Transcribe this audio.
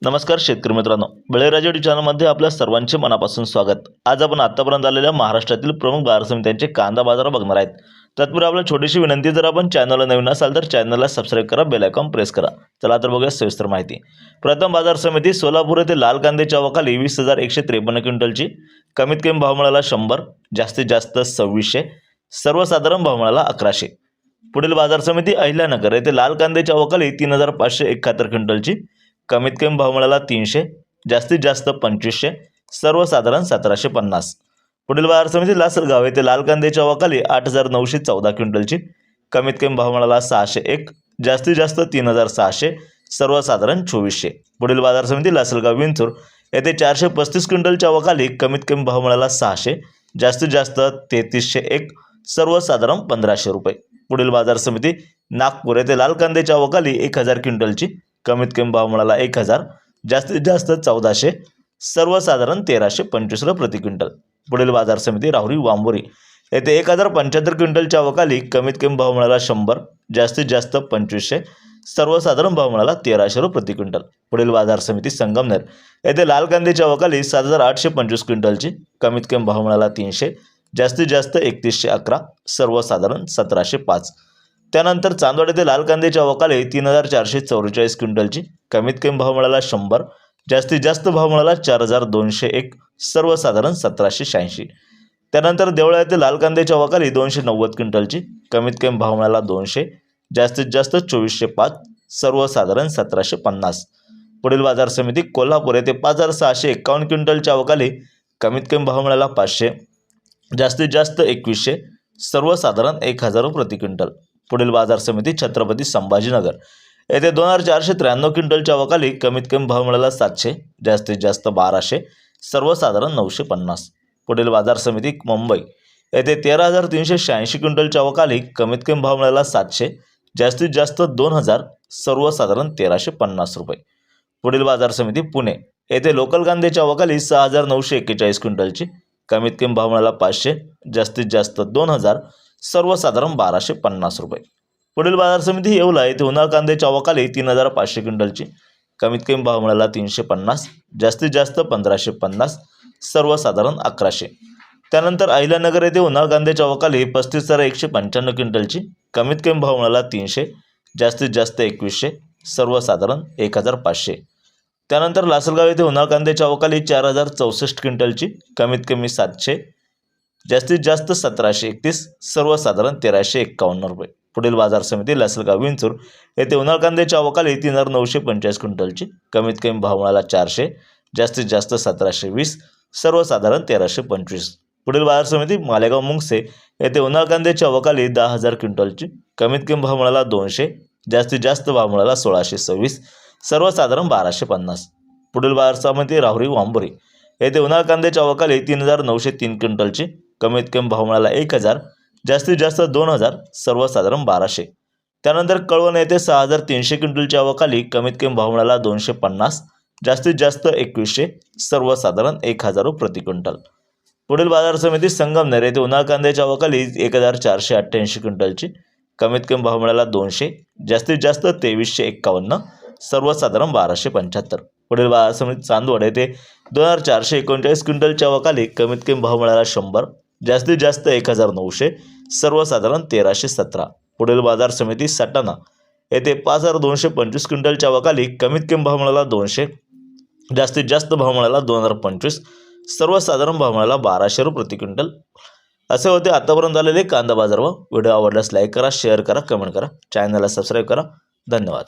नमस्कार शेतकरी मित्रांनो, बळीराजा यूट्यूब चॅनलमध्ये आपल्या सर्वांचे मनापासून स्वागत। आज आपण आतापर्यंत आलेल्या महाराष्ट्रातील प्रमुख बाजार समित्यांचे कांदा बाजार बघणार आहेत। तत्पूर्वी आपल्याला छोटीशी विनंती, जर आपण चॅनलला नवीन असाल तर चॅनलला सबस्क्राइब करा, बेल आयकॉन प्रेस करा। चला तर बघूया सविस्तर माहिती। प्रथम बाजार समिती सोलापूर येथे लाल कांद्याच्या अवकाली 20,153 क्विंटलची, कमीत कमी भाव मिळाला 100, जास्तीत जास्त 2600, सर्वसाधारण भाव मिळाला 1100। पुढील बाजार समिती अहिल्यानगर येथे लाल कांद्याच्या अवकाली 3,571 क्विंटलची, कमीत कमी भाव मिळाला 300, जास्तीत जास्त 2500, सर्वसाधारण 1750। पुढील बाजार समिती लासलगाव येथे लाल कांद्याच्या अवकाली 8,914 क्विंटलची, कमीत कमी भाव मिळाला 601, जास्तीत जास्त 3,600, सर्वसाधारण 2400। पुढील बाजार समिती लासलगाव विंचूर येथे 435 क्विंटलच्या अवकाली, कमीत कमी भाव मिळाला 600, जास्तीत जास्त 3301, सर्वसाधारण 1500 रुपये। पुढील बाजार समिती नागपूर येथे लाल कांद्याच्या अवकाली 1000 क्विंटलची, कमीत कमी भाव मिळाला 1000, जास्तीत जास्त 1400, सर्वसाधारण 1325 प्रति क्विंटल। पुढील बाजार समिती राहुरी वांबोरी येथे 1075 क्विंटलच्या अवकाली, कमीत कमी भाव मिळाला 100, जास्तीत जास्त 2500, सर्वसाधारण भाव मिळाला 1300 प्रति क्विंटल। पुढील बाजार समिती संगमनेर येथे लाल कांद्याच्या अवकाली 7,825 क्विंटलची, कमीत कमी भाव मिळाला 300, जास्तीत जास्त 3111, सर्वसाधारण 1705। त्यानंतर चांदवड येथे लाल कांद्याच्या अवकाली 3,444 क्विंटलची, कमीत कमी भाव मिळाला 100, जास्तीत जास्त भाव मिळाला 4,201, सर्वसाधारण 1786। त्यानंतर देवळा येथे लाल कांद्याच्या अवकाली 290 क्विंटलची, कमीत कमी भाव मिळाला 200, जास्तीत जास्त 2405, सर्वसाधारण 1750। पुढील बाजार समिती कोल्हापूर येथे 5,651 क्विंटलच्या अवकाली, कमीत कमी भाव मिळाला 500, जास्तीत जास्त 2100, सर्वसाधारण 1000 प्रति क्विंटल। पुढील बाजार समिती छत्रपती संभाजीनगर येथे 2,493 क्विंटलच्या अवकाली, कमीत कमी भाव मिळाला 700, जास्तीत जास्त 1200, सर्वसाधारण 950। पुढील बाजार समिती मुंबई येथे 13,386 क्विंटलच्या अवकाली, कमीत कमी भाव मिळाला 700, जास्तीत जास्त 2000, सर्वसाधारण 1350 रुपये। पुढील बाजार समिती पुणे येथे लोकल कांद्याच्या अवकाली 6,941 क्विंटलची, कमीत कमी भाव मिळाला 500, जास्तीत जास्त 2000, सर्वसाधारण 1250 रुपये। पुढील बाजार समिती येवला येथे उन्हाळ कांद्याच्या अवकाली 3,500 क्विंटलची, कमीत कमी भाव मिळाला 350, जास्तीत जास्त 1550, सर्वसाधारण 1100। त्यानंतर अहिल्यानगर येथे उन्हाळ कांद्याच्या अवकाली 35,195 क्विंटलची, कमीत कमी भाव मिळाला 300, जास्तीत जास्त 2100, सर्वसाधारण 1500। त्यानंतर लासलगाव येथे उन्हाळ कांद्याच्या अवकाली 4,064 क्विंटलची, कमीत कमी 700, जास्तीत जास्त 1731, सर्वसाधारण 1351 रुपये। पुढील बाजार समिती लासलगाव विंचूर येथे उन्हाळ कांद्याच्या अवकाली 3,945 क्विंटलची, कमीत कमी भाव मिळाला 400, जास्तीत जास्त 1720, सर्वसाधारण 1325। पुढील बाजार समिती मालेगाव मुंगसे येथे उन्हाळ कांद्याच्या अवकाली 10,000 क्विंटलची, कमीत कमी भाव मिळाला 200, जास्तीत जास्त भाव मिळाला 1626, सर्वसाधारण 1250। पुढील बाजार समिती राहुरी वांबोरी येथे उन्हाळ कांद्याच्या अवकाली 3,903 क्विंटलची, कमीत कमी भाव मिळाला 1000, जास्तीत जास्त 2000, सर्वसाधारण 1200। त्यानंतर कळवण येथे 6,300 क्विंटलच्या अवकाली, कमीत कमी भाव मिळाला 250, जास्तीत जास्त 2100, सर्वसाधारण 1000 प्रति क्विंटल। पुढील बाजार समिती संगमनेर येथे उन्हाळ कांद्याच्या अवकाली 1,488 क्विंटलची, कमीत कमी भाव मिळाला 200, जास्तीत जास्त 2351, सर्वसाधारण 1275। पुढील बाजार समिती चांदवड येथे 2,439 क्विंटलच्या अवकाली, कमीत कमी भाव मिळाला 100, जास्तीत जास्त 1,900, सर्वसाधारण 1317। पुढील बाजार समिती सटाणा येथे 5,225 क्विंटलच्या अवकाली, कमीत कमी भाव मिळाला 200, जास्तीत जास्त भाव मिळाला 2,025, सर्वसाधारण भाव मिळाला 1200 प्रति क्विंटल। असे होते आतापर्यंत आलेले कांदा बाजार भाव। व्हिडिओ आवडल्यास लाईक करा, शेअर करा, कमेंट करा, चॅनलला सबस्क्राईब करा। धन्यवाद।